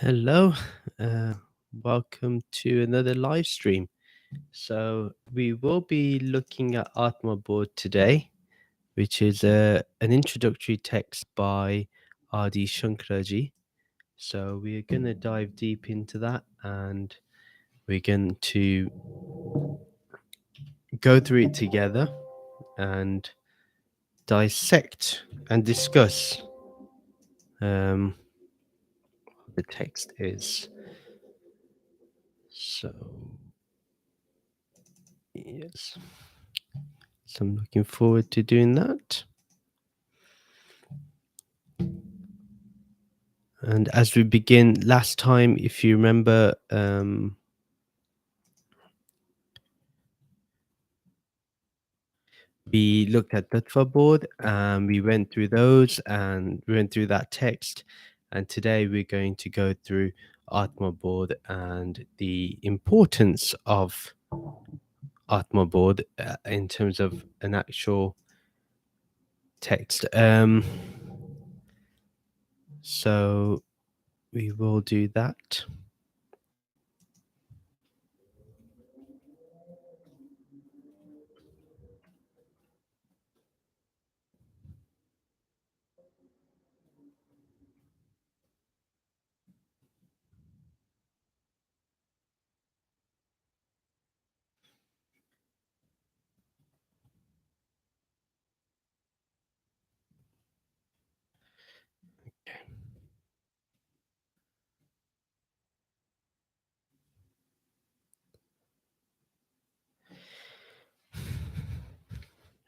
Hello, uh, welcome to another live stream. So we will be looking at Atma board today, which is an introductory text by Adi Shankaraji. So we are going to dive deep into that, and we're going to go through it together and dissect and discuss what the text is. So yes. So I'm looking forward to doing that. And as we begin, last time, if you remember, we looked at Tattva board and we went through those and we went through that text. And today we're going to go through Atma board and the importance of Atma board in terms of an actual text. So we will do that.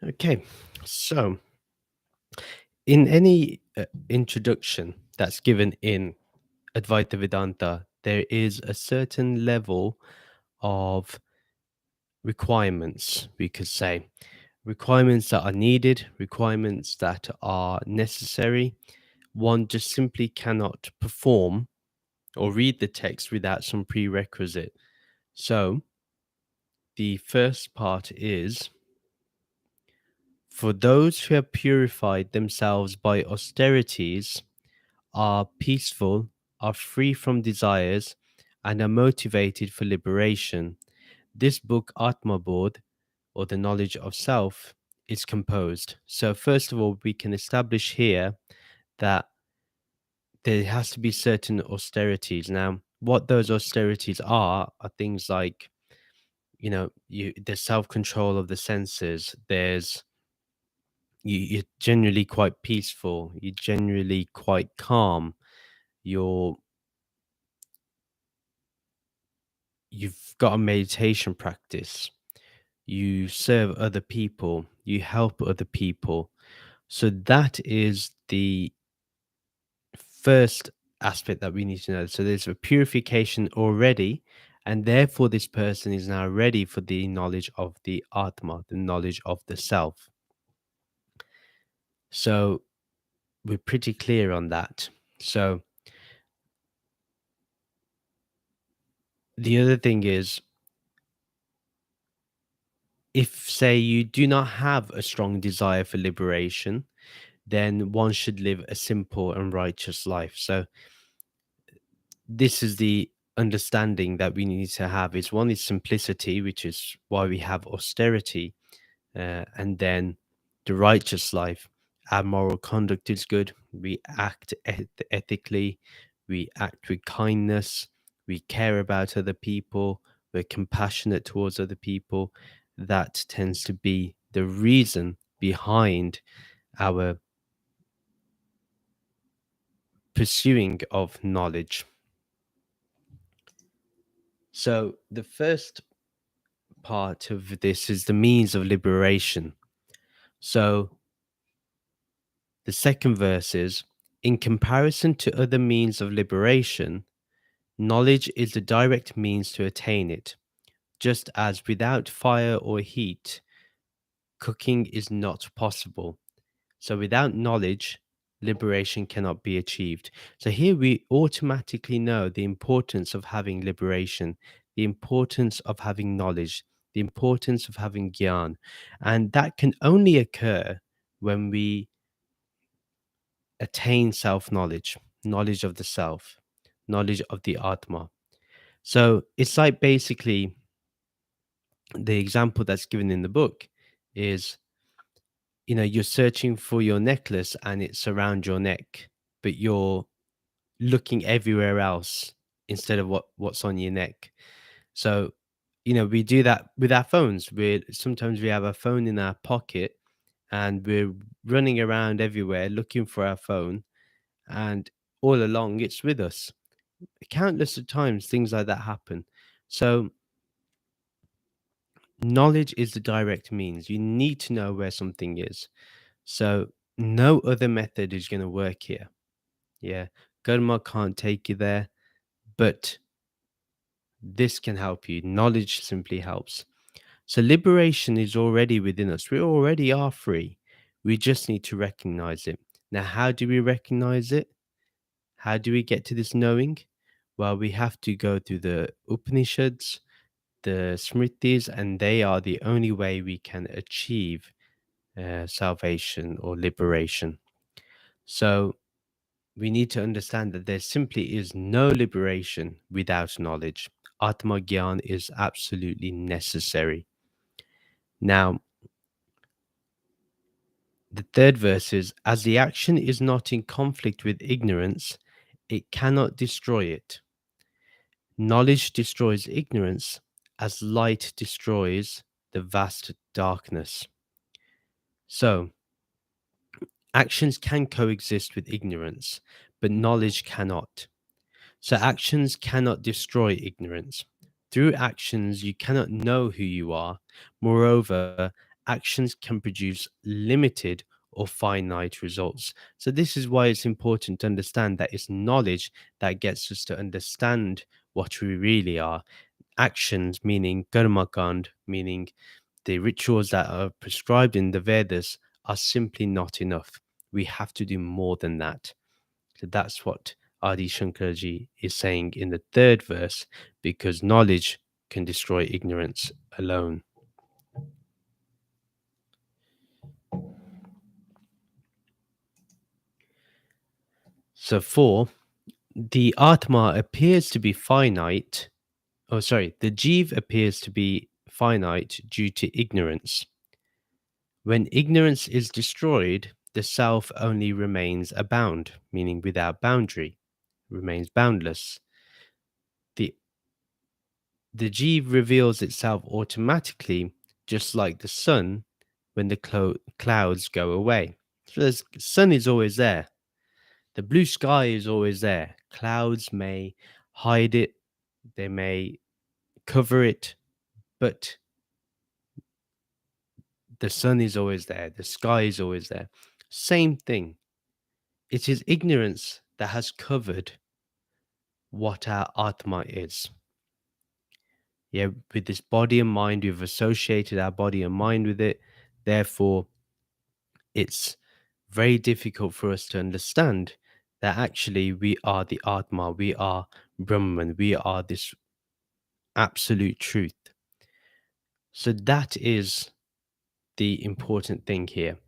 Okay, so in any introduction that's given in Advaita Vedanta, there is a certain level of requirements, we could say. Requirements that are needed, requirements that are necessary. One just simply cannot perform or read the text without some prerequisite. So, the first part is for those who have purified themselves by austerities, are peaceful, are free from desires, and are motivated for liberation. This book, Atma Bodh, or the knowledge of self, is composed. So, first of all, we can establish here that there has to be certain austerities. Now, what those austerities are things like, the self control of the senses. You're generally quite peaceful. You're generally quite calm. You're you've got a meditation practice, you serve other people, you help other people. So that is the first aspect that we need to know. So there's a purification already, and therefore this person is now ready for the knowledge of the Atma, the knowledge of the self. So we're pretty clear on that. So the other thing is, if, say, you do not have a strong desire for liberation, then one should live a simple and righteous life. So this is the understanding that we need to have. Is one is simplicity, which is why we have austerity, and then the righteous life. Our moral conduct is good. We act ethically. We act with kindness. We care about other people. We're compassionate towards other people. That tends to be the reason behind our pursuing of knowledge. So the first part of this is the means of liberation. So the second verse is, in comparison to other means of liberation, knowledge is the direct means to attain it, just as without fire or heat, cooking is not possible. So without knowledge, liberation cannot be achieved. So here we automatically know the importance of having liberation, the importance of having knowledge, the importance of having gyan. And that can only occur when we attain self knowledge, knowledge of the self, knowledge of the Atma. So it's like basically the example that's given in the book is, you're searching for your necklace and it's around your neck, but you're looking everywhere else instead of what's on your neck. So, we do that with our phones. We sometimes we have a phone in our pocket and we're running around everywhere looking for our phone, and all along it's with us. Countless of times things like that happen. So knowledge is the direct means. You need to know where something is. So no other method is going to work here. Yeah. Karma can't take you there, but this can help you. Knowledge simply helps. So liberation is already within us. We already are free. We just need to recognize it. Now, how do we recognize it? How do we get to this knowing? Well, we have to go through the Upanishads, the Smritis, and they are the only way we can achieve salvation or liberation. So we need to understand that there simply is no liberation without knowledge. Atma Gyan is absolutely necessary. Now, the third verse is, as the action is not in conflict with ignorance, it cannot destroy it. Knowledge destroys ignorance as light destroys the vast darkness. So, actions can coexist with ignorance, but knowledge cannot. So, actions cannot destroy ignorance. Through actions, you cannot know who you are. Moreover, actions can produce limited or finite results. So, this is why it's important to understand that it's knowledge that gets us to understand what we really are. Actions, meaning karmakand, meaning the rituals that are prescribed in the Vedas, are simply not enough. We have to do more than that. So that's what Adi Shankarji is saying in the third verse, because knowledge can destroy ignorance alone. So, four, the Atma appears to be finite. Oh, sorry, the Jeev appears to be finite due to ignorance. When ignorance is destroyed, the self only remains abound, meaning without boundary, remains boundless. The the Jeev reveals itself automatically, just like the sun when the clouds go away. So the sun is always there. The blue sky is always there. Clouds may hide it, they may cover it, but the sun is always there. The sky is always there. Same thing. It is ignorance that has covered what our Atma is. Yeah, with this body and mind, we've associated our body and mind with it. Therefore, it's very difficult for us to understand that actually we are the Atma, we are Brahman, we are this absolute truth. So that is the important thing here.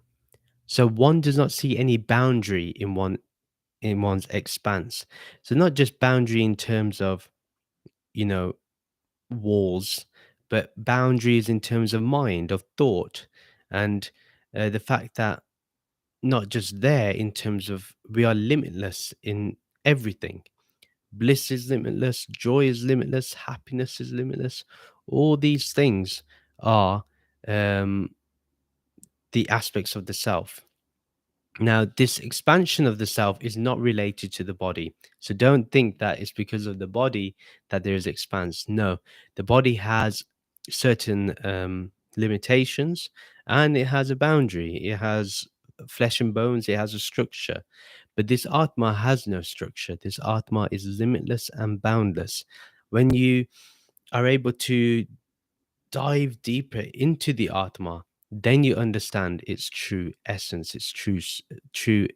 So one does not see any boundary in one's expanse. So not just boundary in terms of, you know, walls, but boundaries in terms of mind, of thought, and the fact that not just there in terms of we are limitless in everything. Bliss is limitless, joy is limitless, happiness is limitless. All these things are um, the aspects of the self. Now, this expansion of the self is not related to the body. So don't think that it's because of the body that there is expanse. No, the body has certain limitations and it has a boundary. It has flesh and bones, it has a structure. But this Atma has no structure. This Atma is limitless and boundless. When you are able to dive deeper into the Atma, then you understand its true essence, its true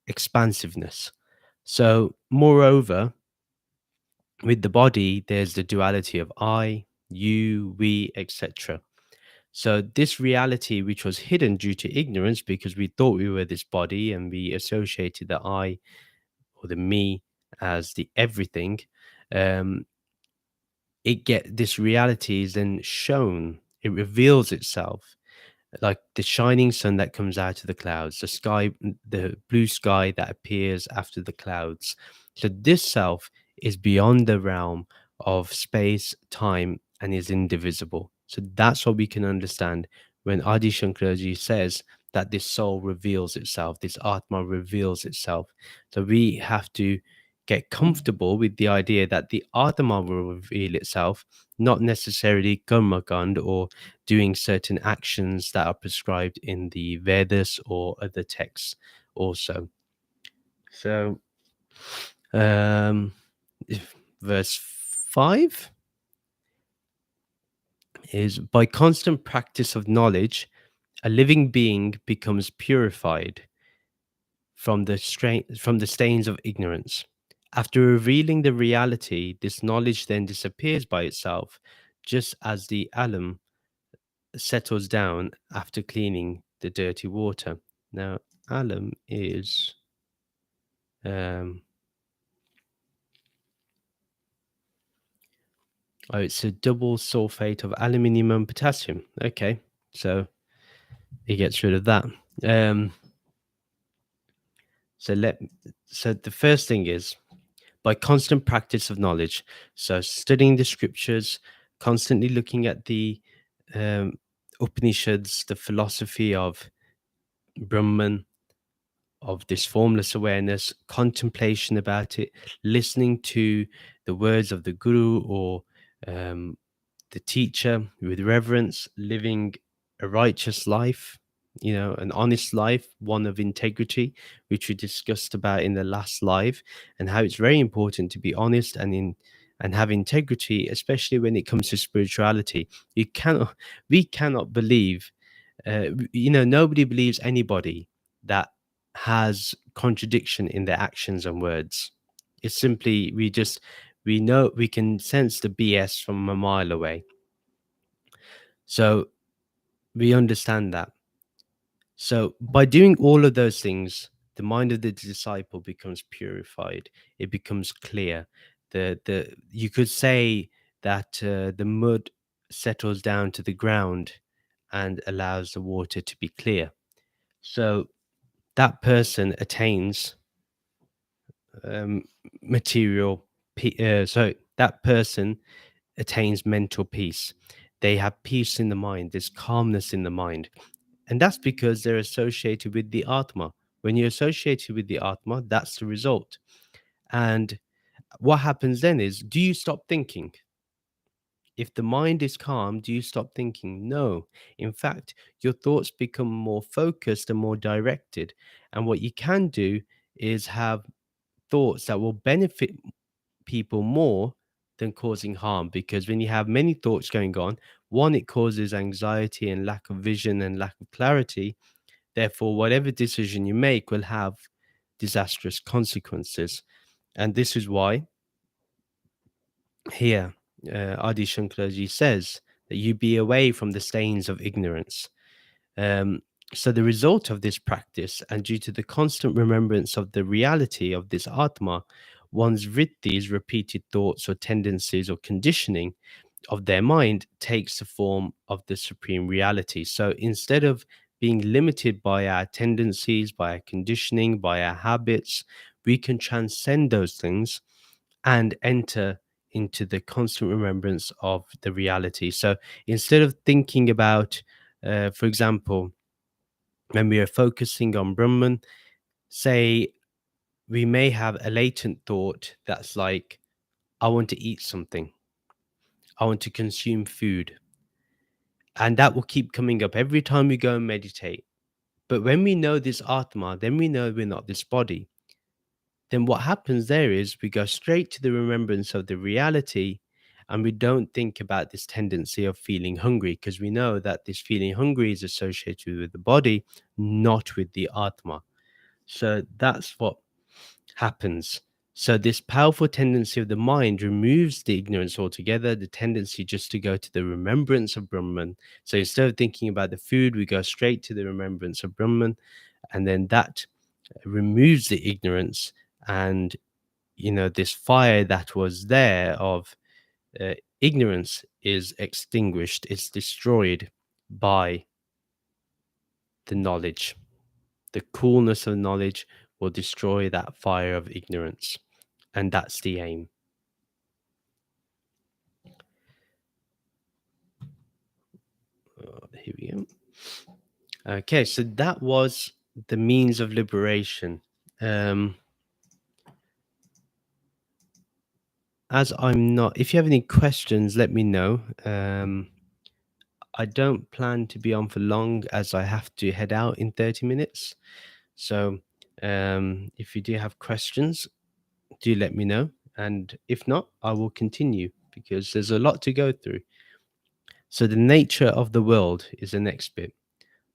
expansiveness. So, moreover, with the body, there's the duality of I, you, we, etc. So, this reality, which was hidden due to ignorance, because we thought we were this body and we associated the I or the me as the everything, um, this reality is then shown. It reveals itself like the shining sun that comes out of the clouds, the sky, the blue sky that appears after the clouds. So this self is beyond the realm of space, time, and is indivisible. So that's what we can understand when Adi Shankaraji says that this soul reveals itself, this Atma reveals itself. So we have to get comfortable with the idea that the Atma will reveal itself, not necessarily Karmakand or doing certain actions that are prescribed in the Vedas or other texts also. So, um, verse 5 is by constant practice of knowledge, a living being becomes purified from the stains of ignorance. After revealing the reality, this knowledge then disappears by itself, just as the alum settles down after cleaning the dirty water. Now, alum is um, it's a double sulfate of aluminium and potassium. Okay, so it gets rid of that. Um, so let so the first thing is by constant practice of knowledge. So studying the scriptures, constantly looking at the um, Upanishads, the philosophy of Brahman, of this formless awareness, contemplation about it, listening to the words of the guru or um, the teacher with reverence, living a righteous life, an honest life, one of integrity, which we discussed about in the last live, and how it's very important to be honest and have integrity, especially when it comes to spirituality. We cannot believe, nobody believes anybody that has contradiction in their actions and words. It's simply we know we can sense the BS from a mile away. So we understand that. So by doing all of those things, the mind of the disciple becomes purified. It becomes clear. The you could say that the mud settles down to the ground and allows the water to be clear. So that person attains um, material. So that person attains mental peace. They have peace in the mind. There's calmness in the mind. And that's because they're associated with the Atma. When you're associated with the Atma, that's the result. And what happens then is, do you stop thinking? If the mind is calm, do you stop thinking? No. In fact, your thoughts become more focused and more directed. And what you can do is have thoughts that will benefit people more than causing harm, because when you have many thoughts going on, one, it causes anxiety and lack of vision and lack of clarity. Therefore, whatever decision you make will have disastrous consequences. And this is why here Adi Shankaraji says that you be away from the stains of ignorance. um, so the result of this practice, and due to the constant remembrance of the reality of this Atma, one's vrittis, repeated thoughts or tendencies or conditioning of their mind, takes the form of the supreme reality. So instead of being limited by our tendencies, by our conditioning, by our habits, we can transcend those things and enter into the constant remembrance of the reality. So instead of thinking about, for example, when we are focusing on Brahman, say we may have a latent thought that's like, I want to eat something, I want to consume food. And that will keep coming up every time we go and meditate. But when we know this Atma, then we know we're not this body. Then what happens there is we go straight to the remembrance of the reality, and we don't think about this tendency of feeling hungry, because we know that this feeling hungry is associated with the body, not with the Atma. So that's what happens. So this powerful tendency of the mind removes the ignorance altogether, the tendency just to go to the remembrance of Brahman. So instead of thinking about the food, we go straight to the remembrance of Brahman, and then that removes the ignorance, and this fire that was there of ignorance is extinguished, it's destroyed by the knowledge. The coolness of knowledge will destroy that fire of ignorance, and that's the aim. Here we go. Okay, so that was the means of liberation. As I'm not, if you have any questions, let me know. I don't plan to be on for long as I have to head out in 30 minutes. So if you do have questions, do let me know. And if not, I will continue because there's a lot to go through. So the nature of the world is the next bit.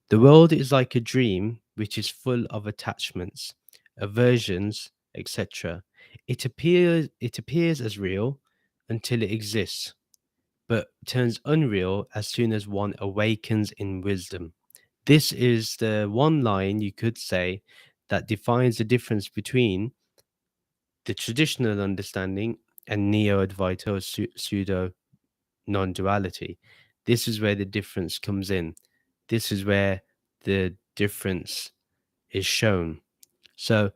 The world is like a dream which is full of attachments, aversions, etc. It appears as real until it exists, but turns unreal as soon as one awakens in wisdom. This is the one line you could say that defines the difference between the traditional understanding and neo-Advaita or pseudo non-duality. This is where the difference comes in. This is where the difference is shown. So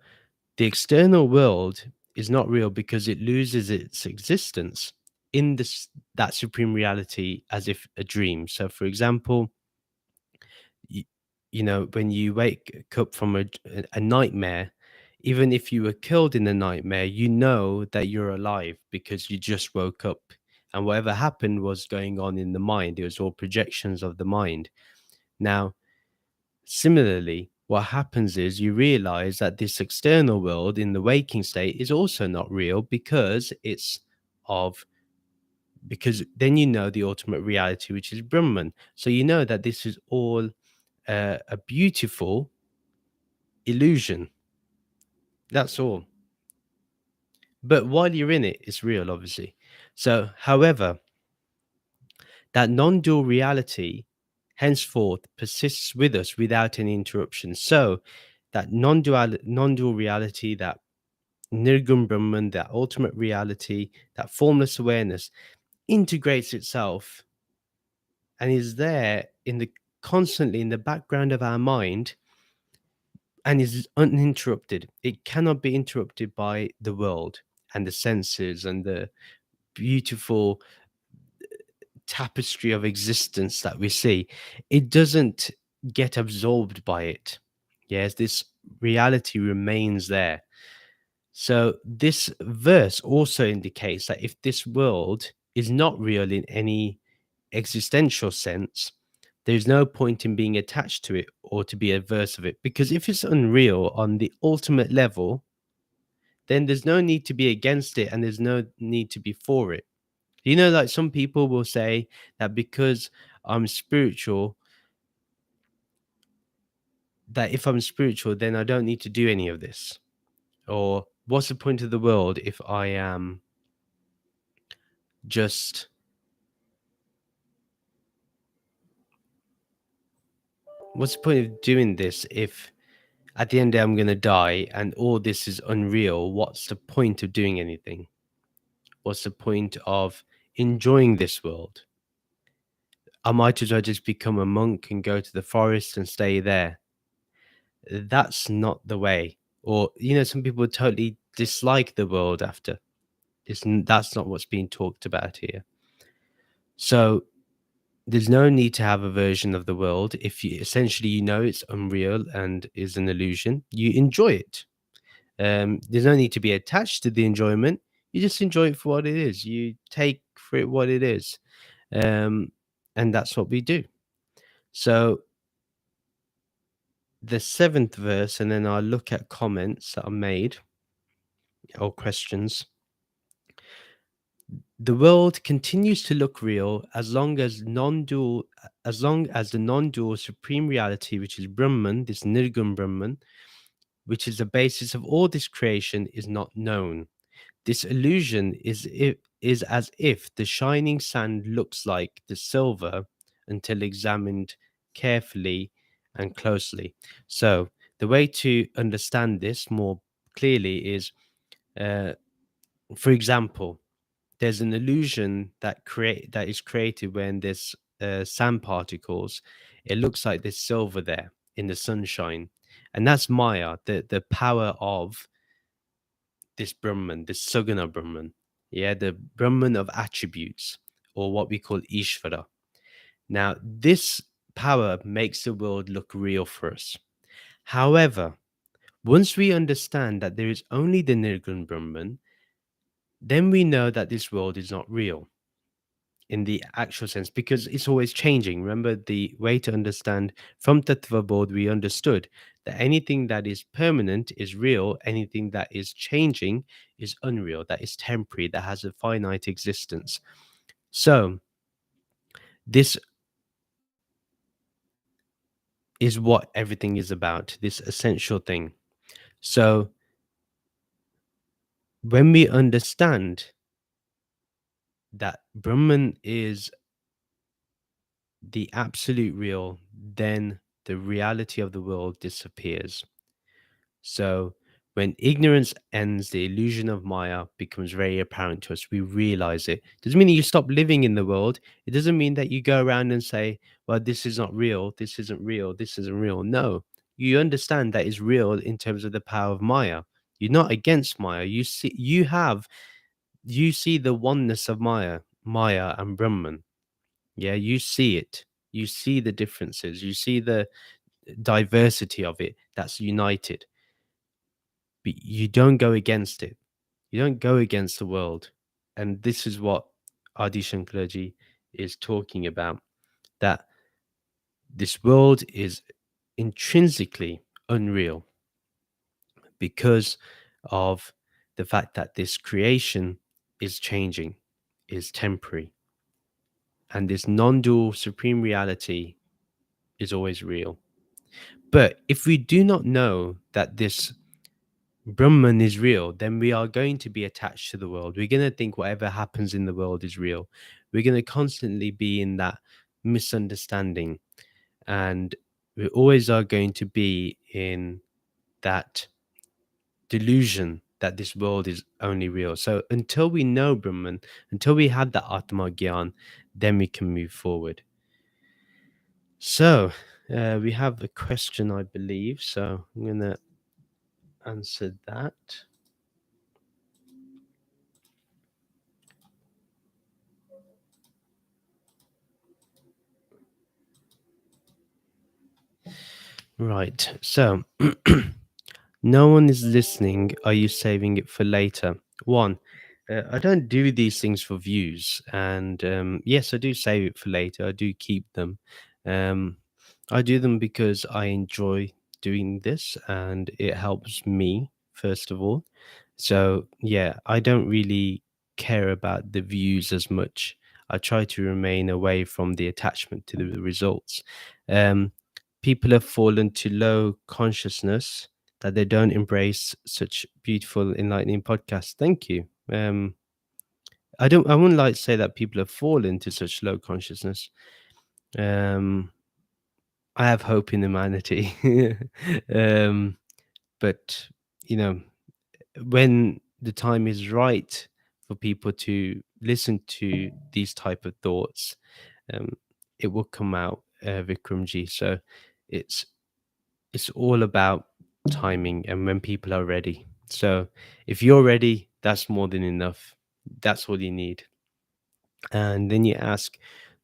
the external world is not real because it loses its existence in that supreme reality as if a dream. So for example, when you wake up from a nightmare, even if you were killed in the nightmare, you know that you're alive because you just woke up, and whatever happened was going on in the mind. It was all projections of the mind. Now, similarly, what happens is you realize that this external world in the waking state is also not real because because then you know the ultimate reality, which is Brahman. So you know that this is all a beautiful illusion. That's all. But while you're in it, it's real, obviously. So, however, that non dual reality henceforth persists with us without any interruption. So, that non dual reality, that Nirgun Brahman, that ultimate reality, that formless awareness integrates itself and is there constantly in the background of our mind and is uninterrupted. It cannot be interrupted by the world and the senses and the beautiful tapestry of existence that we see. It doesn't get absorbed by it. Yes, this reality remains there. So this verse also indicates that if this world is not real in any existential sense, there's no point in being attached to it or to be averse of it, because if it's unreal on the ultimate level, then there's no need to be against it and there's no need to be for it. Like some people will say that because I'm spiritual, that if I'm spiritual, then I don't need to do any of this. Or what's the point of the world if I am just what's the point of doing this if at the end of the day I'm going to die and all this is unreal? What's the point of doing anything? What's the point of enjoying this world? I might as well just become a monk and go to the forest and stay there. That's not the way. Or, some people totally dislike the world after. That's not what's being talked about here. So there's no need to have a version of the world. If you essentially it's unreal and is an illusion, you enjoy it. There's no need to be attached to the enjoyment. You just enjoy it for what it is. You take for it what it is. And that's what we do. So the 7th verse, and then I'll look at comments that are made or questions. The world continues to look real as long as the non-dual supreme reality, which is Brahman, this Nirgun Brahman, which is the basis of all this creation, is not known. This illusion is as if the shining sand looks like the silver until examined carefully and closely. So the way to understand this more clearly is For example, there's an illusion that is created when there's sand particles. It looks like there's silver there in the sunshine, and that's Maya, the power of this Brahman, this Saguna Brahman, yeah, the Brahman of attributes, or what we call Ishvara. Now, this power makes the world look real for us. However, once we understand that there is only the Nirgun Brahman, then we know that this world is not real in the actual sense, because it's always changing. Remember, the way to understand from Tattva Bodh, we understood that anything that is permanent is real, anything that is changing is unreal, that is temporary, that has a finite existence. So, this is what everything is about, this essential thing. So, when we understand that Brahman is the absolute real, then the reality of the world disappears. So, when ignorance ends, the illusion of Maya becomes very apparent to us. We realize it. Doesn't mean that you stop living in the world. It doesn't mean that you go around and say, well, this is not real. This isn't real. This isn't real. No, you understand that is real in terms of the power of Maya. You're not against Maya. You see the oneness of Maya and Brahman. Yeah, you see it. You see the differences. You see the diversity of it that's united. But you don't go against it. You don't go against the world. And this is what Adi Shankaraji is talking about, that this world is intrinsically unreal because of the fact that this creation is changing, is temporary. And this non-dual supreme reality is always real. But if we do not know that this Brahman is real, then we are going to be attached to the world. We're going to think whatever happens in the world is real. We're going to constantly be in that misunderstanding. And we always are going to be in that delusion that this world is only real. So until we know Brahman, until we have that Atma Gyan, then we can move forward. So we have a question, I believe. So I'm going to answer that. Right. So no one is listening. Are you saving it for later? One, I don't do these things for views. And yes, I do save it for later. I do keep them. Um, I do them because I enjoy doing this and it helps me, first of all. So, yeah, I don't really care about the views as much. I try to remain away from the attachment to the results. Um, People have fallen to low consciousness that they don't embrace such beautiful, enlightening podcasts. Thank you. I wouldn't like to say that people have fallen to such low consciousness. Um, I have hope in humanity. um, but you know, when the time is right for people to listen to these type of thoughts, um, it will come out, Vikramji. So it's it's all about timing and when people are ready. So if you're ready, that's more than enough. That's all you need. And then you ask,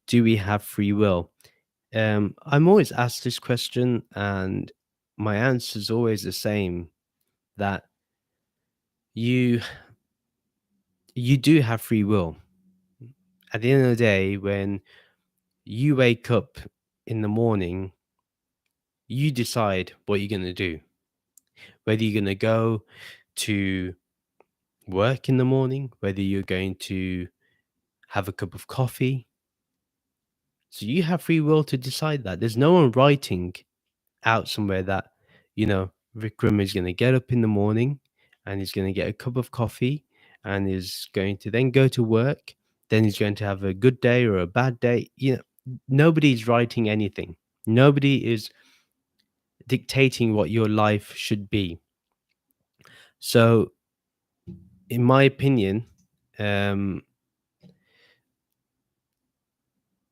do we have free will? I'm always asked this question, and my answer is always the same, that you you do have free will. At the end of the day, when you wake up in the morning, you decide what you're going to do. Whether you're going to go to work in the morning, whether you're going to have a cup of coffee. So you have free will to decide that. There's no one writing out somewhere that, Vikram is going to get up in the morning and he's going to get a cup of coffee and is going to then go to work. Then he's going to have a good day or a bad day. Nobody's writing anything. Nobody is dictating what your life should be. So in my opinion, um,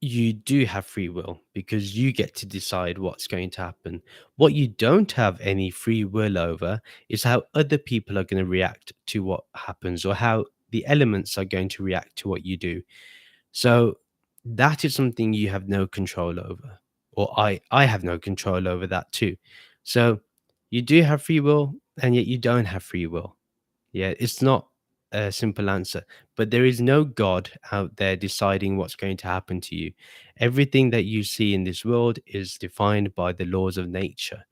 you do have free will because you get to decide what's going to happen. What you don't have any free will over is how other people are going to react to what happens or how the elements are going to react to what you do. So that is something you have no control over, or I have no control over that too. So you do have free will, and yet you don't have free will. Yeah, it's not a simple answer, but there is no God out there deciding what's going to happen to you. Everything that you see in this world is defined by the laws of nature,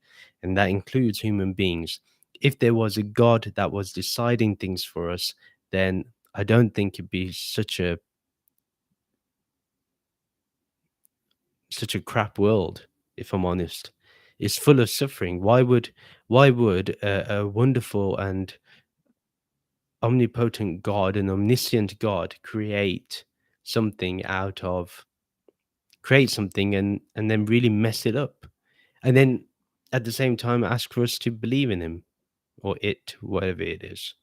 and that includes human beings. If there was a God that was deciding things for us, then I don't think it'd be such a crap world, if I'm honest. It's full of suffering. Why would a wonderful and omnipotent God and omniscient God something out of create something and then really mess it up? And then at the same time ask for us to believe in him or it, whatever it is.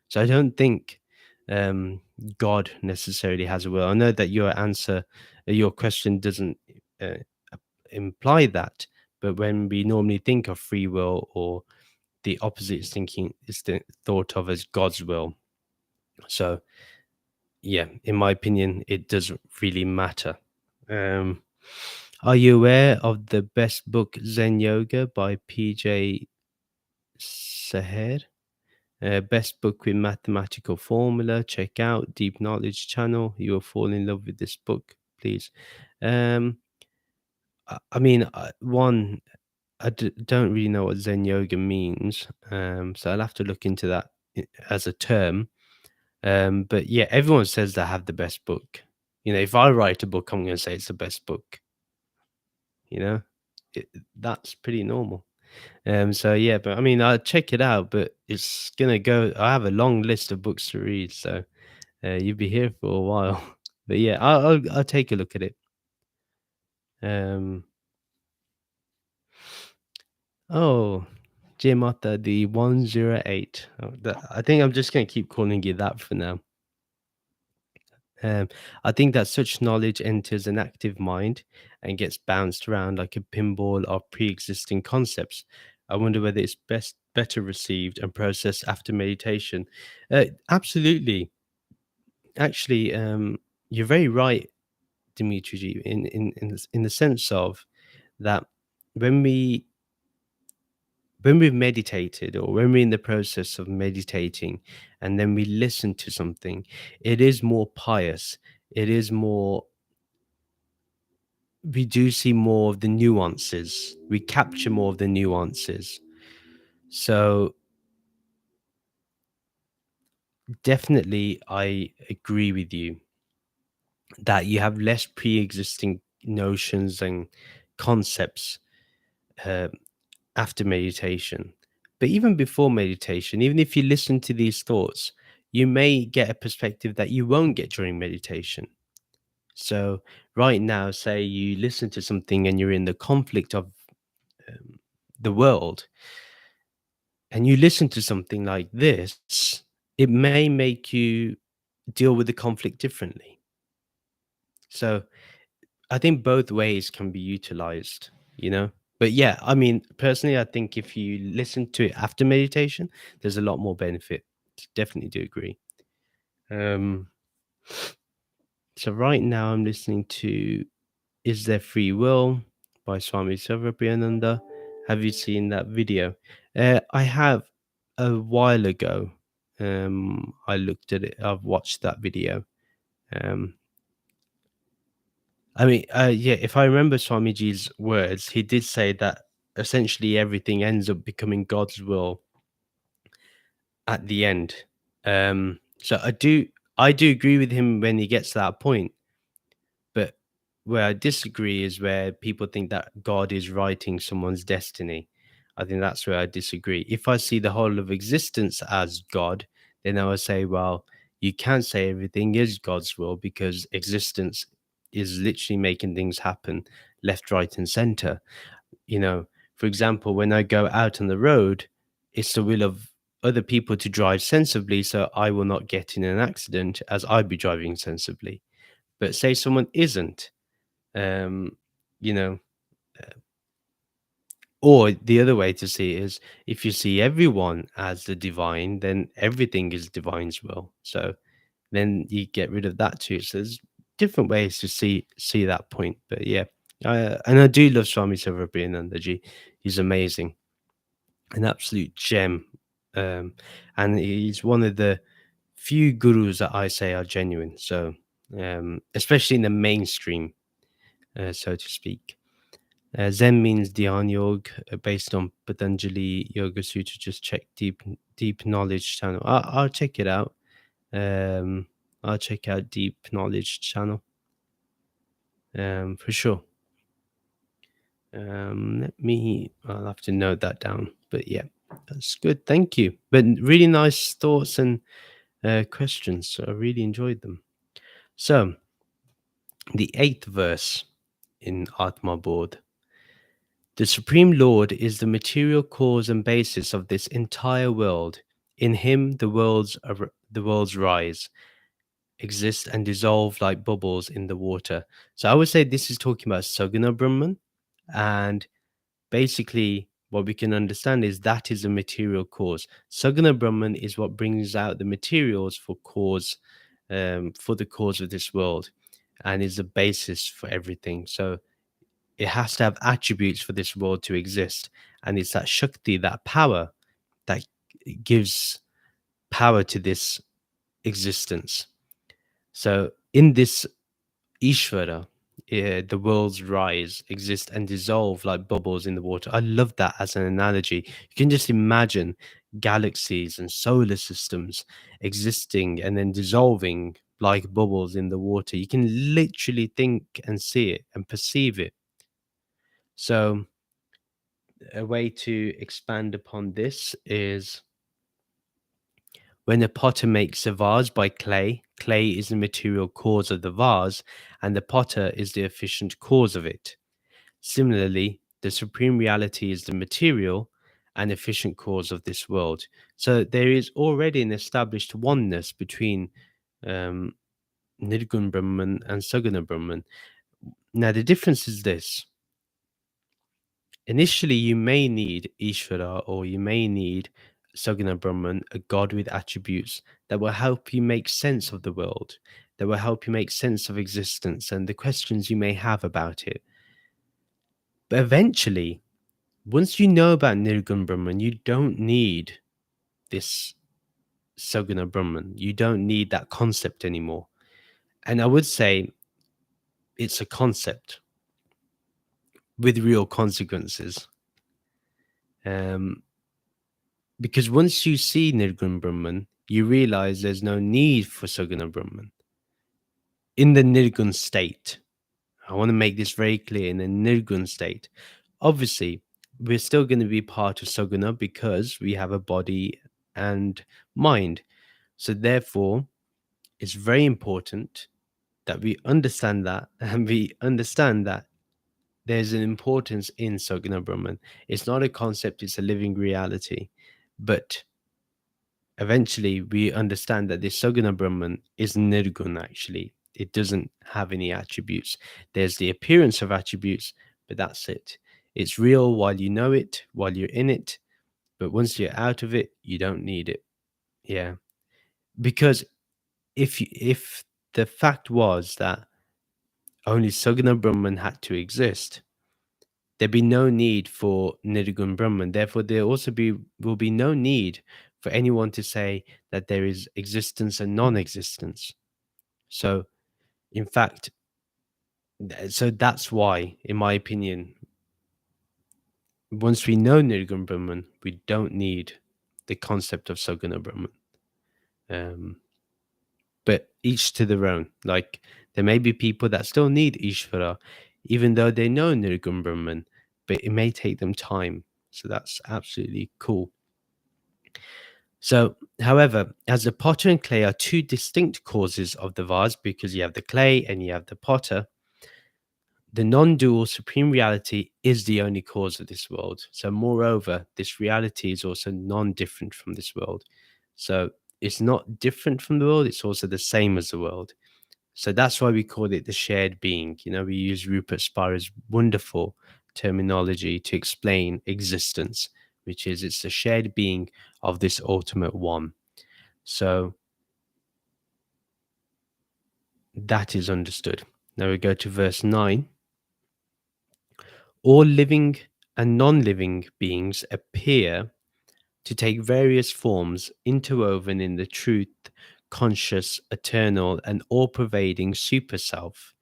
So I don't think um, God necessarily has a will. I know that your question doesn't uh, imply that, but when we normally think of free will or the opposite is thought of as God's will. So yeah, in my opinion, it doesn't really matter. Um, are you aware of the best book Zen Yoga by PJ Seher? Best book with mathematical formula. Check out Deep Knowledge channel. You will fall in love with this book, please. Um, I mean, one, don't really know what Zen Yoga means, so I'll have to look into that as a term. But yeah, everyone says they have the best book. You know, if I write a book, I'm going to say it's the best book. You know, it, that's pretty normal. So yeah, but I mean, I'll check it out. But it's gonna go. I have a long list of books to read, so you'll be here for a while. But yeah, I'll take a look at it. Um, oh, Jimata, the 108. Oh, I think I'm just gonna keep calling you that for now. Um, I think that such knowledge enters an active mind and gets bounced around like a pinball of pre-existing concepts. I wonder whether it's better received and processed after meditation. Absolutely. Actually, you're very right, Dimitri, G, in the sense of that when we when we've meditated or when we're in the process of meditating and then we listen to something, it is more pious. It is more we do see more of the nuances. We capture more of the nuances. So definitely, I agree with you that you have less pre-existing notions and concepts uh, after meditation. But even before meditation, even if you listen to these thoughts, you may get a perspective that you won't get during meditation. So right now, say you listen to something and you're in the conflict of um, the world, and you listen to something like this, it may make you deal with the conflict differently. So I think both ways can be utilized, you know? But yeah, I mean, personally, I think if you listen to it after meditation, there's a lot more benefit. Definitely do agree. Um, so right now I'm listening to Is There Free Will by Swami Sarvapriyananda. Have you seen that video? I have a while ago. I looked at it. I've watched that video. Um, I mean, yeah, if I remember Swamiji's words, he did say that essentially everything ends up becoming God's will at the end. So I do agree with him when he gets to that point. But where I disagree is where people think that God is writing someone's destiny. I think that's where I disagree. If I see the whole of existence as God, then I would say, well, you can't say everything is God's will because existence is literally making things happen left, right, and center. You know, for example, when I go out on the road, it's the will of other people to drive sensibly so I will not get in an accident as I be driving sensibly. But say someone isn't, um, you know, or the other way to see it is if you see everyone as the divine, then everything is divine's will. So then you get rid of that too. So there's different ways to see that point. But yeah, and I do love Swami Sarvabhayanandaji. He's amazing, an absolute gem, and he's one of the few gurus that I say are genuine. So especially in the mainstream, so to speak. Zen means Dhyan Yoga, based on Patanjali Yoga Sutra. Just check Deep Knowledge channel. I'll check it out. Um, I'll check out Deep Knowledge channel for sure. I'll have to note that down. But yeah, that's good. Thank you. But really nice thoughts and questions. So I really enjoyed them. So the 8th verse in Atma Bodha. The Supreme Lord is the material cause and basis of this entire world. In him, the worlds rise, exist, and dissolve like bubbles in the water. So I would say this is talking about Saguna Brahman, and basically what we can understand is that is a material cause. Saguna Brahman is what brings out the materials for the cause of this world, and is the basis for everything. So it has to have attributes for this world to exist. And it's that Shakti, that power, that gives power to this existence. So in this Ishvara, the worlds rise, exist, and dissolve like bubbles in the water. I love that as an analogy. You can just imagine galaxies and solar systems existing and then dissolving like bubbles in the water. You can literally think and see it and perceive it. So a way to expand upon this is when a potter makes a vase by clay, clay is the material cause of the vase, and the potter is the efficient cause of it. Similarly, the supreme reality is the material and efficient cause of this world. So there is already an established oneness between um, Nirgun Brahman and Saguna Brahman. Now, the difference is this. Initially, you may need Ishvara or you may need Saguna Brahman, a god with attributes that will help you make sense of the world, that will help you make sense of existence and the questions you may have about it. But eventually, once you know about Nirgun Brahman, you don't need this Saguna Brahman. You don't need that concept anymore. And I would say it's a concept with real consequences. Because once you see Nirgun Brahman, you realize there's no need for Saguna Brahman. In the Nirgun state, I want to make this very clear, in the Nirgun state, obviously, we're still going to be part of Saguna because we have a body and mind. So therefore, it's very important that we understand that, and we understand that there's an importance in Saguna Brahman. It's not a concept, it's a living reality. But eventually we understand that this Saguna Brahman is Nirgun actually. It doesn't have any attributes. There's the appearance of attributes, but that's it. It's real while you know it, while you're in it, but once you're out of it, you don't need it. Yeah. Because if the fact was that only Saguna Brahman had to exist, there'd be no need for Nirgun Brahman. Therefore, there also will be no need for anyone to say that there is existence and non-existence. So, in fact, so that's why, in my opinion, once we know Nirgun Brahman, we don't need the concept of Saguna Brahman. But each to their own. Like, there may be people that still need Ishvara, even though they know Nirgun Brahman, but it may take them time. So that's absolutely cool. So, however, as the potter and clay are two distinct causes of the vase, because you have the clay and you have the potter, the non-dual supreme reality is the only cause of this world. So moreover, this reality is also non-different from this world. So it's not different from the world, it's also the same as the world. So that's why we call it the shared being. You know, we use Rupert Spira's wonderful terminology to explain existence, which is it's the shared being of this ultimate one. So that is understood. Now we go to verse 9. All living and non-living beings appear to take various forms interwoven in the truth, conscious, eternal, and all-pervading super self,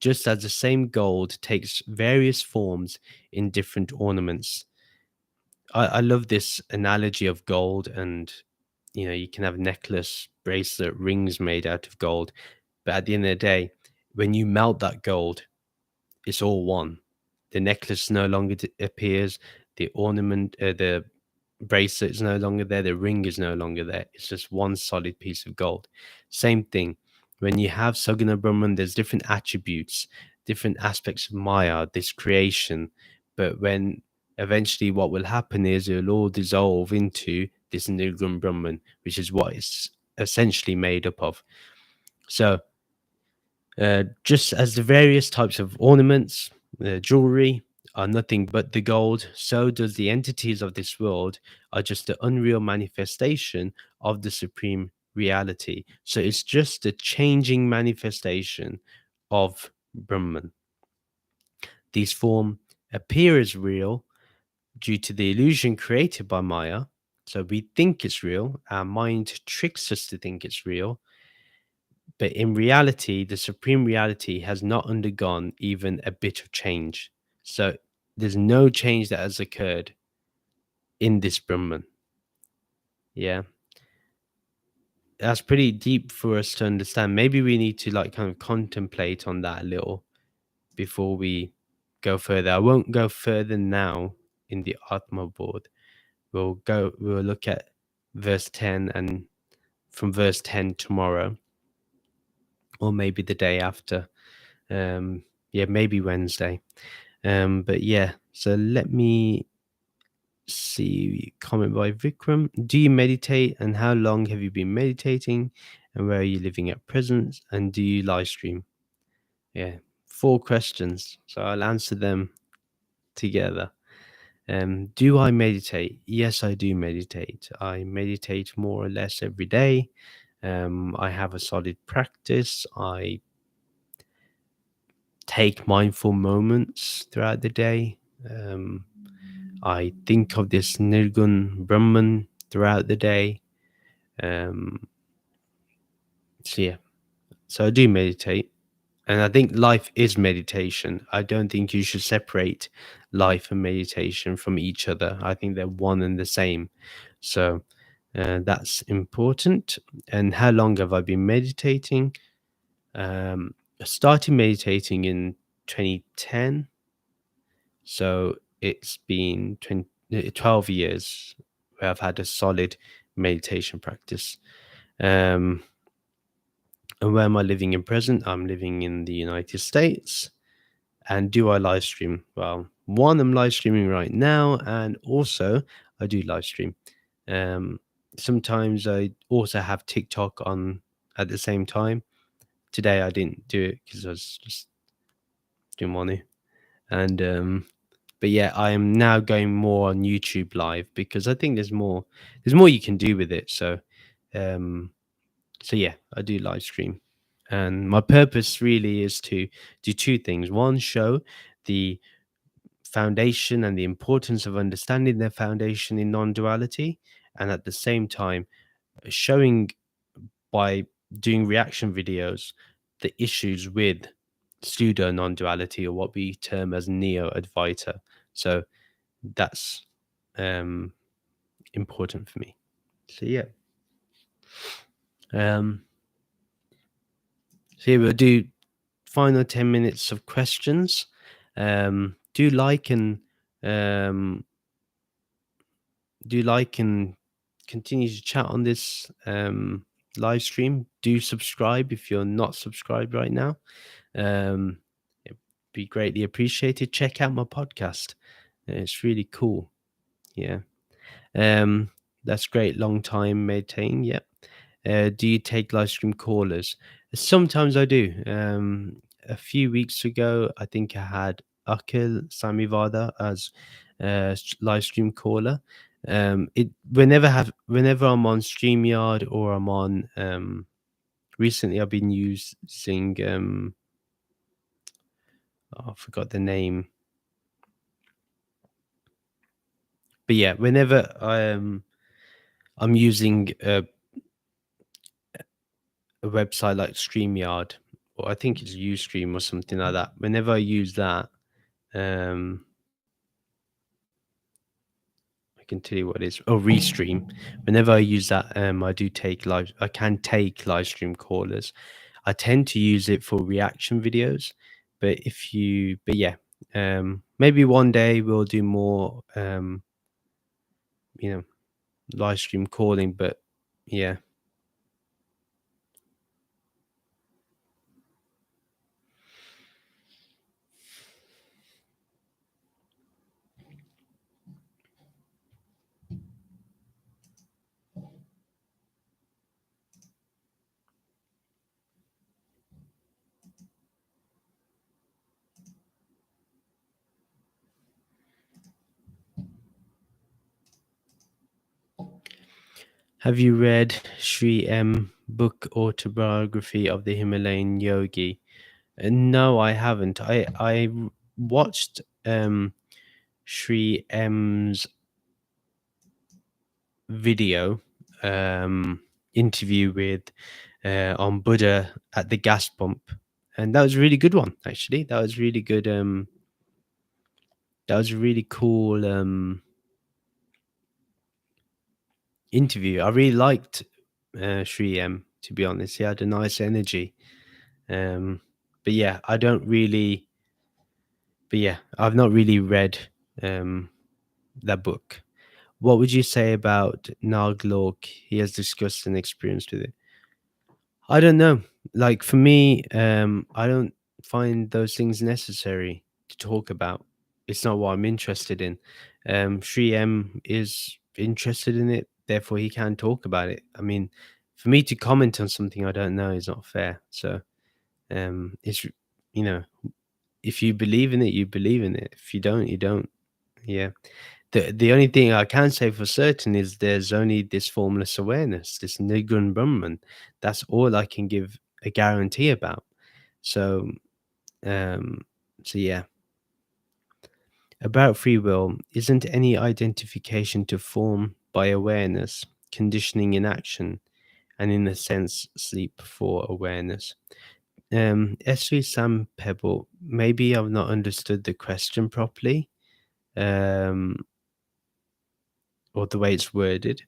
just as the same gold takes various forms in different ornaments. I love this analogy of gold, and you know, you can have necklace, bracelet, rings made out of gold, but at the end of the day, when you melt that gold, it's all one. The necklace no longer appears. The ornament, the bracelet is no longer there. The ring is no longer there. It's just one solid piece of gold. Same thing. When you have Saguna Brahman, there's different attributes, different aspects of Maya, this creation. But when eventually what will happen is it'll all dissolve into this Nirgun Brahman, which is what it's essentially made up of. So just as the various types of ornaments, jewelry are nothing but the gold, so does the entities of this world are just the unreal manifestation of the supreme reality. So it's just a changing manifestation of Brahman. These forms appear as real due to the illusion created by Maya. So we think it's real, our mind tricks us to think it's real, but in reality, the supreme reality has not undergone even a bit of change. So there's no change that has occurred in this Brahman. Yeah. That's pretty deep for us to understand. Maybe we need to like kind of contemplate on that a little before we go further. I won't go further now in the Atma board. We'll look at verse 10 and from verse 10 tomorrow, or maybe the day after. Maybe Wednesday. But yeah, so let me see. Comment by Vikram. Do you meditate, and how long have you been meditating, and where are you living at present, and do you live stream? Yeah, 4 questions, so I'll answer them together. Do I meditate? Yes, I do meditate. I meditate more or less every day. I have a solid practice. I take mindful moments throughout the day. I think of this Nirgun Brahman throughout the day. So I do meditate. And I think life is meditation. I don't think you should separate life and meditation from each other. I think they're one and the same. So that's important. And how long have I been meditating? I started meditating in 2010. So it's been 12 years where I've had a solid meditation practice. And where am I living in present? I'm living in the United States. And do I live stream? Well, one, I'm live streaming right now, and also I do live stream. Sometimes I also have TikTok on at the same time. Today I didn't do it because I was just didn't want to. And but yeah, I am now going more on YouTube live because I think there's more you can do with it. So yeah, I do live stream. And my purpose really is to do 2 things. One, show the foundation and the importance of understanding their foundation in non-duality, and at the same time showing by doing reaction videos the issues with pseudo non-duality, or what we term as neo advaita. So that's important for me. So yeah, so yeah, we'll do final 10 minutes of questions. Do like and continue to chat on this live stream. Do subscribe if you're not subscribed right now. be greatly appreciated. Check out my podcast. It's really cool. Yeah. Um, that's great. Long time meditating. Yep. Do you take live stream callers? Sometimes I do. A few weeks ago, I think I had Akil Samivada as live stream caller. It whenever I'm on StreamYard or I'm on recently I've been using I forgot the name. But yeah, whenever I'm using a website like StreamYard, or I think it's Ustream or something like that. Whenever I use that, um, I can tell you what it is. Oh, Restream. Whenever I use that, I do take live. I can take live stream callers. I tend to use it for reaction videos, but yeah, maybe one day we'll do more, you know, live stream calling. But yeah. Have you read Sri M. book autobiography of the Himalayan yogi? No, I haven't. I watched Sri M's video interview with on Buddha at the gas pump, and that was a really good one. Actually, that was really good. That was a really cool interview. I really liked Sri M. To be honest, he had a nice energy. Um, but yeah, I don't really. But yeah, I've not really read um, that book. What would you say about Naglok? He has discussed and experienced with it. I don't know. Like for me, I don't find those things necessary to talk about. It's not what I'm interested in. Sri M is interested in it, therefore he can talk about it. I mean, for me to comment on something I don't know is not fair. So, it's you know, if you believe in it, you believe in it. If you don't, you don't. Yeah. The only thing I can say for certain is there's only this formless awareness, this Nigun Brahman. That's all I can give a guarantee about. So, um, so yeah. About free will, isn't any identification to form by awareness, conditioning in action, and in a sense, sleep for awareness? Esri Sam Pebble, maybe I've not understood the question properly, um, or the way it's worded.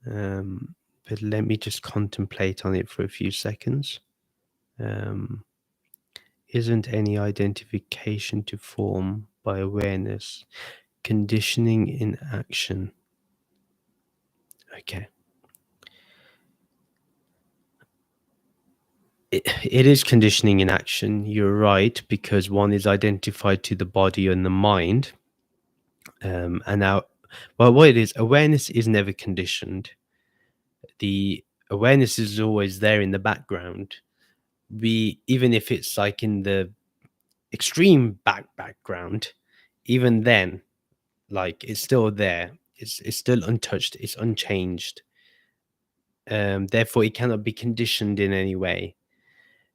But let me just contemplate on it for a few seconds. Um, isn't any identification to form by awareness, conditioning in action? Okay. It is conditioning in action. You're right, because one is identified to the body and the mind. And now, well, what it is, awareness is never conditioned. The awareness is always there in the background. Even if it's like in the extreme background, even then, like it's still there. It's still untouched. It's unchanged. Therefore, it cannot be conditioned in any way.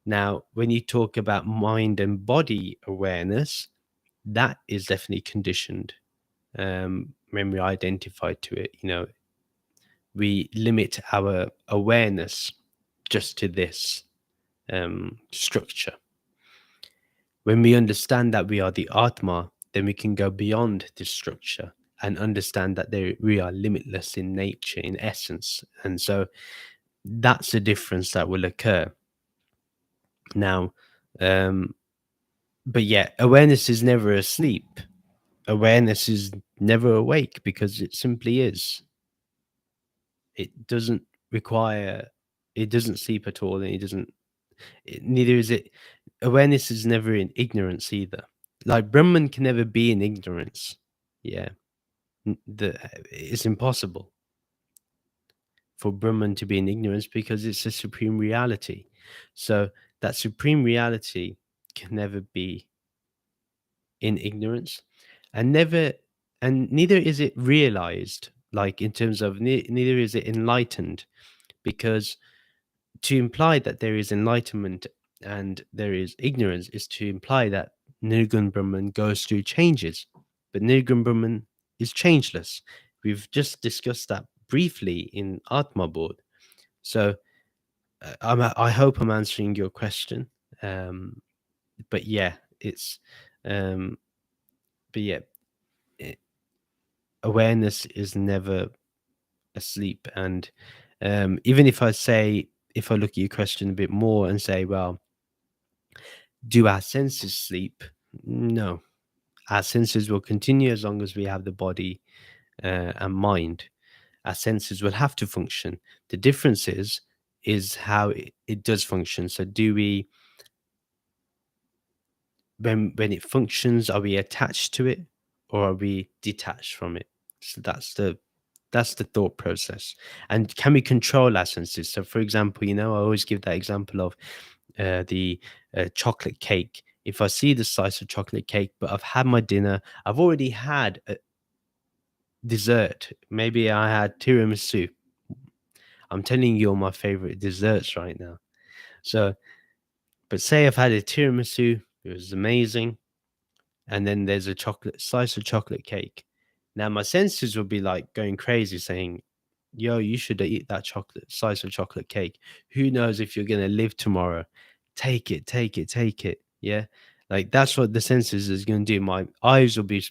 Now, when you talk about mind and body awareness, that is definitely conditioned. When we identify to it, we limit our awareness just to this structure. When we understand that we are the Atma, then we can go beyond this structure and understand that we are limitless in nature, in essence. And so that's the difference that will occur. Now, but yeah, awareness is never asleep. Awareness is never awake because it simply is. It doesn't require, it doesn't sleep at all, and it doesn't. neither is it. Awareness is never in ignorance either. Like Brahman can never be in ignorance. Yeah, it's impossible for Brahman to be in ignorance because it's a supreme reality. So that supreme reality can never be in ignorance, and never, and neither is it realized. Like in terms of neither is it enlightened, because to imply that there is enlightenment and there is ignorance is to imply that Nirgun Brahman goes through changes, but Nirgun Brahman is changeless. We've just discussed that briefly in Atma board. So I hope I'm answering your question. Um, but yeah, it's um, but yeah, it, awareness is never asleep. And even if if I look at your question a bit more and say, well, do our senses sleep? No, our senses will continue as long as we have the body and mind. Our senses will have to function. The difference is how it does function. So do we, when it functions, are we attached to it or are we detached from it? So that's the thought process. And can we control our senses? So for example, I always give that example of the chocolate cake. If I see the slice of chocolate cake, but I've had my dinner, I've already had a dessert. Maybe I had tiramisu. I'm telling you all my favorite desserts right now. So, but say I've had a tiramisu, it was amazing, and then there's a chocolate slice of chocolate cake. Now my senses will be like going crazy, saying, "Yo, you should eat that chocolate slice of chocolate cake. Who knows if you're gonna live tomorrow? Take it, take it, take it." Yeah, like that's what the senses is going to do. My eyes will be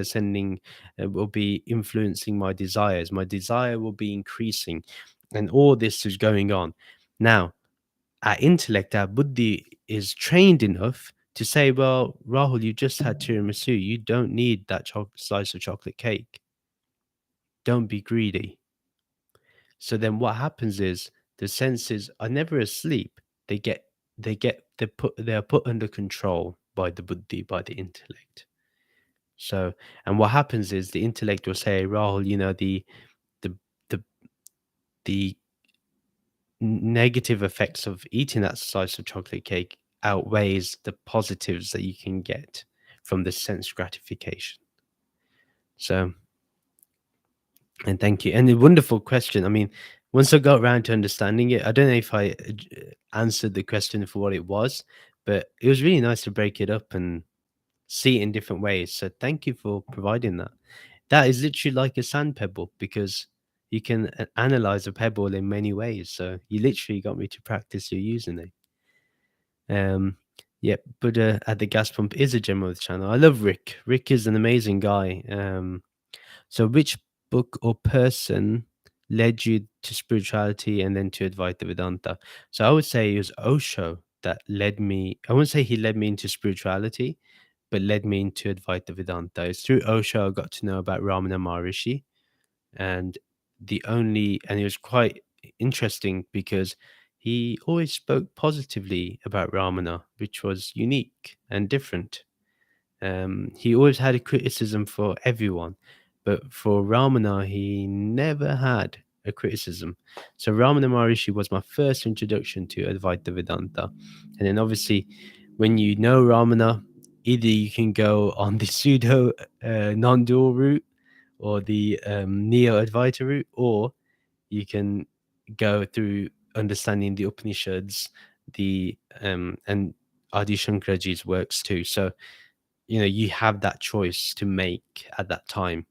sending, will be influencing my desires. My desire will be increasing, and all this is going on. Now, our intellect, our buddhi, is trained enough to say, "Well, Rahul, you just had tiramisu. You don't need that slice of chocolate cake. Don't be greedy." So then what happens is the senses are never asleep. They are put under control by the buddhi, by the intellect. So, and what happens is the intellect will say, Rahul, the the the negative effects of eating that slice of chocolate cake outweighs the positives that you can get from the sense gratification. So, and thank you. And a wonderful question. I mean, once I got around to understanding it, I don't know if I answered the question for what it was, but it was really nice to break it up and see it in different ways. So thank you for providing that. That is literally like a sand pebble because you can analyze a pebble in many ways. So you literally got me to practice your username. Yeah, Buddha at the gas pump is a gem of the channel. I love Rick. Rick is an amazing guy. So which book or person led you to spirituality and then to Advaita Vedanta? So I would say it was Osho that led me. I wouldn't say he led me into spirituality, but led me into Advaita Vedanta. It's through Osho I got to know about Ramana Maharishi, and and it was quite interesting because he always spoke positively about Ramana, which was unique and different. He always had a criticism for everyone, but for Ramana, he never had a criticism. So Ramana Maharishi was my first introduction to Advaita Vedanta. And then obviously, when you know Ramana, either you can go on the pseudo non-dual route or the neo-Advaita route, or you can go through understanding the Upanishads, and Adi Shankaraji's works too. So you have that choice to make at that time.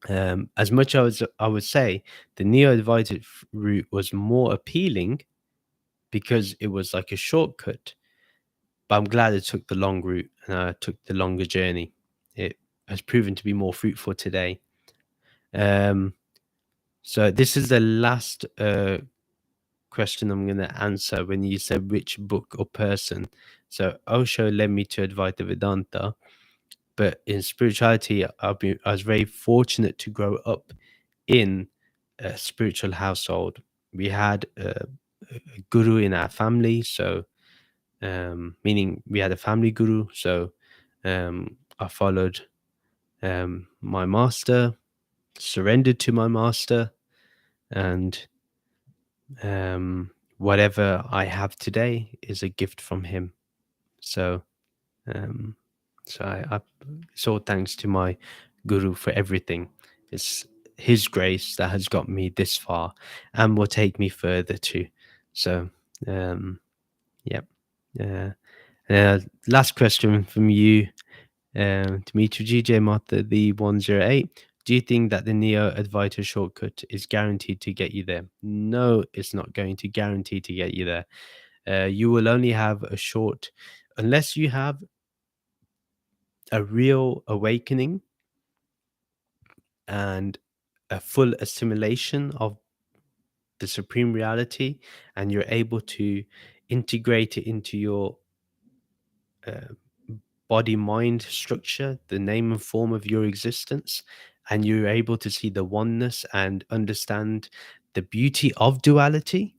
As much as I would say the neo-Advaita route was more appealing because it was like a shortcut, but I'm glad I took the long route and I took the longer journey. It has proven to be more fruitful today. So this is the last question I'm going to answer when you said which book or person. So Osho led me to Advaita Vedanta, but in spirituality, I was very fortunate to grow up in a spiritual household. We had a guru in our family. So, meaning we had a family guru. So, I followed my master, surrendered to my master, and whatever I have today is a gift from him. So, um, I it's all thanks to my guru for everything. It's his grace that has got me this far and will take me further too. So, yeah. Last question from you, Dimitri GJ Martha, the 108. Do you think that the Neo Advaita shortcut is guaranteed to get you there? No, it's not going to guarantee to get you there. You will only have a short, unless you have a real awakening and a full assimilation of the supreme reality, and you're able to integrate it into your uh, body mind structure, the name and form of your existence, and you're able to see the oneness and understand the beauty of duality.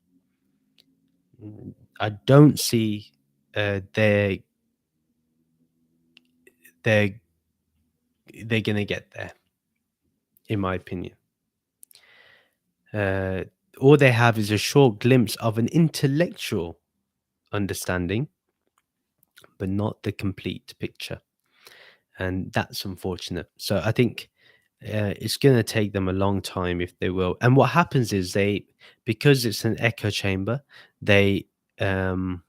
I don't see they're they're they're gonna get there, in my opinion. All they have is a short glimpse of an intellectual understanding, but not the complete picture. And that's unfortunate. So I think it's going to take them a long time if they will. And what happens is because it's an echo chamber, they um,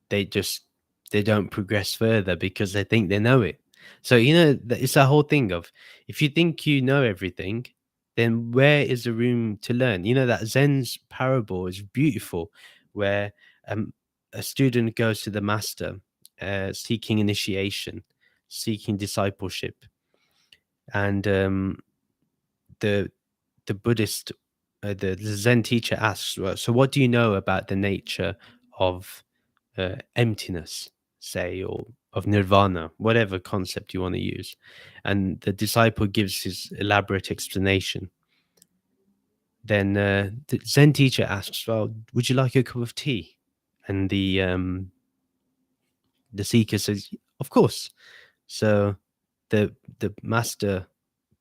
they just they don't progress further because they think they know it. So it's a whole thing of, if you think you know everything, then where is the room to learn? That Zen's parable is beautiful, where um, a student goes to the master, seeking initiation, seeking discipleship, and the Buddhist, the Zen teacher asks, "Well, so what do you know about the nature of emptiness, say, or of nirvana, whatever concept you want to use?" And the disciple gives his elaborate explanation. Then the Zen teacher asks, "Well, would you like a cup of tea?" And the seeker says, "Of course." So the master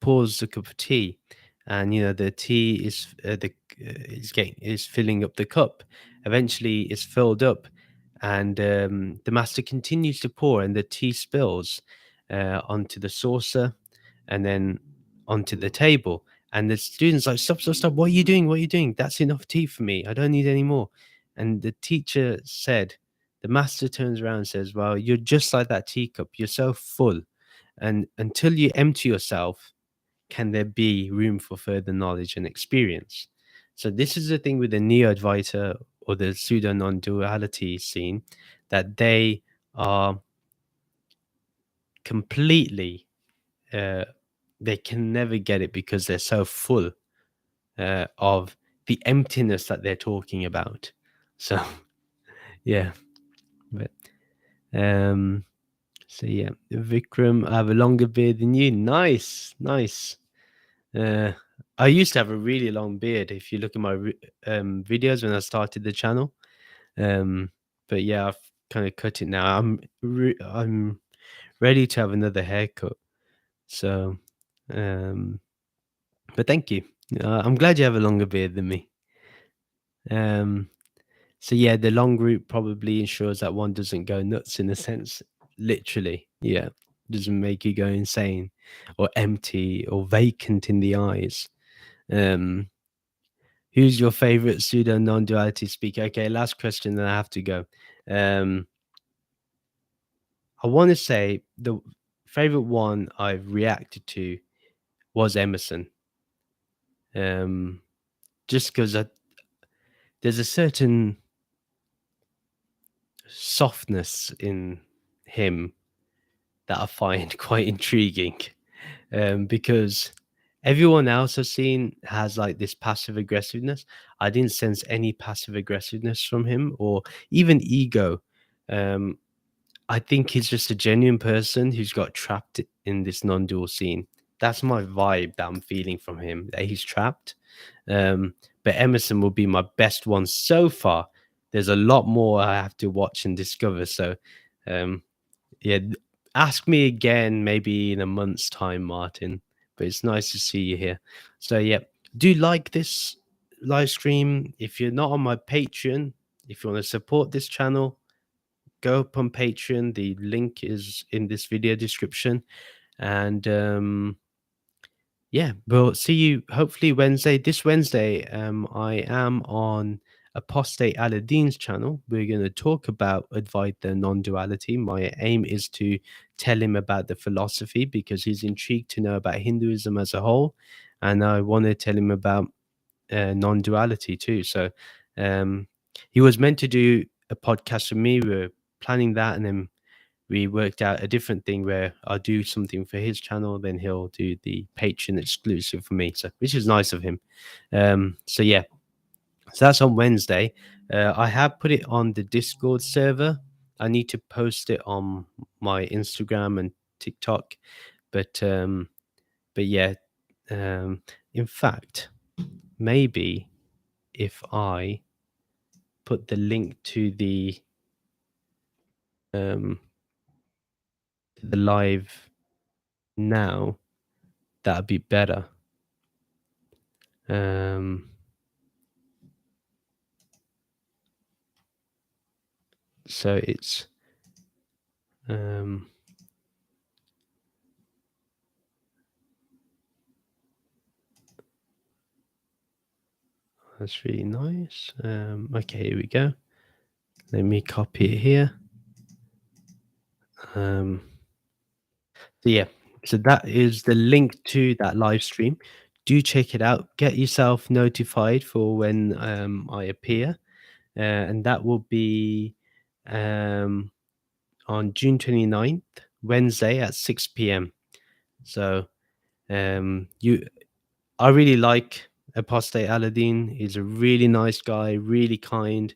pours a cup of tea, and the tea is filling up the cup. Eventually, it's filled up, and the master continues to pour, and the tea spills onto the saucer, and then onto the table. And the student's like, "Stop, stop, stop! What are you doing? What are you doing? That's enough tea for me. I don't need any more." And the teacher said, the master turns around and says, "Well, you're just like that teacup. You're so full, and until you empty yourself, can there be room for further knowledge and experience?" So this is the thing with the Neo-Advaita or the pseudo non-duality scene, that they are completely they can never get it because they're so full of the emptiness that they're talking about. So yeah, but so yeah, Vikram, I have a longer beard than you. Nice, nice. I used to have a really long beard. If you look at my videos when I started the channel, but yeah, I've kind of cut it now. I'm ready to have another haircut. So, but thank you. I'm glad you have a longer beard than me. So yeah, the long route probably ensures that one doesn't go nuts, in a sense, literally. Yeah, doesn't make you go insane or empty or vacant in the eyes. Um, who's your favorite pseudo non-duality speaker? Okay, last question, then I have to go. I want to say the favorite one I've reacted to was Emerson. Just because there's a certain softness in him that I find quite intriguing, because everyone else I've seen has like this passive aggressiveness. I didn't sense any passive aggressiveness from him, or even ego. I think he's just a genuine person who's got trapped in this non-dual scene. That's my vibe that I'm feeling from him, that he's trapped. But Emerson will be my best one so far. there's a lot more I have to watch and discover. So, yeah, ask me again maybe in a month's time, Martin. But it's nice to see you here. So, yeah, do like this live stream. If you're not on my Patreon, if you want to support this channel, go up on Patreon. The link is in this video description. And yeah, we'll see you hopefully Wednesday. This Wednesday, I am on Apostate Aladdin's channel. We're going to talk about Advaita non-duality. My aim is to tell him about the philosophy because he's intrigued to know about Hinduism as a whole, and I want to tell him about non-duality too. So he was meant to do a podcast with me. We're planning that, and then we worked out a different thing where I'll do something for his channel, then he'll do the Patreon exclusive for me. So which is nice of him. So yeah, so that's on Wednesday. I have put it on the Discord server. I need to post it on my Instagram and TikTok, but yeah, in fact, maybe if I put the link to the live now, that'd be better. So it's that's really nice. Okay, here we go. Let me copy it here. So yeah, so that is the link to that live stream. Do check it out. Get yourself notified for when I appear, and that will be on June 29th, Wednesday at 6 p.m. So I really like Apostate Aladdin. He's a really nice guy, really kind.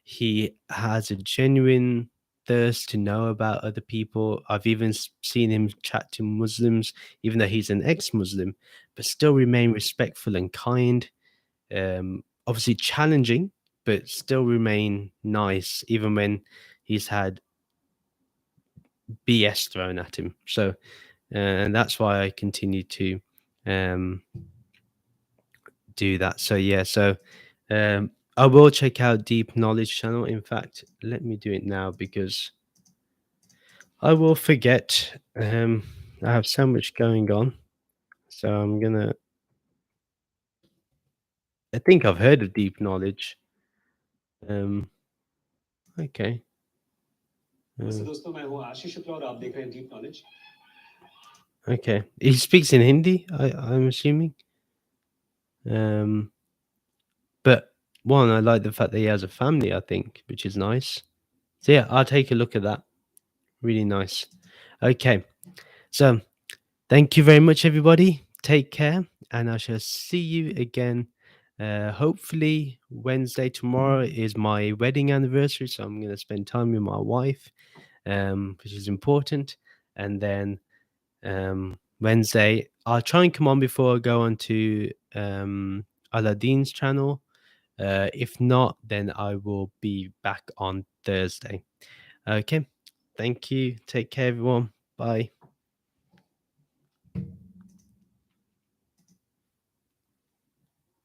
He has a genuine thirst to know about other people. I've even seen him chat to Muslims, even though he's an ex-Muslim, but still remain respectful and kind. Obviously challenging, but still remain nice, even when he's had BS thrown at him. So, and that's why I continue to do that. So yeah, so I will check out Deep Knowledge channel. In fact, let me do it now because I will forget. I have so much going on. So I'm gonna I think I've heard of Deep Knowledge. Okay. Okay. He speaks in Hindi, I'm assuming. But one, I like the fact that he has a family, I think, which is nice. So yeah, I'll take a look at that. Really nice. Okay. So thank you very much, everybody. Take care, and I shall see you again. Hopefully, Wednesday tomorrow is my wedding anniversary, so I'm going to spend time with my wife, which is important. And then Wednesday, I'll try and come on before I go on to Aladdin's channel. If not, then I will be back on Thursday. Okay. Thank you. Take care, everyone. Bye.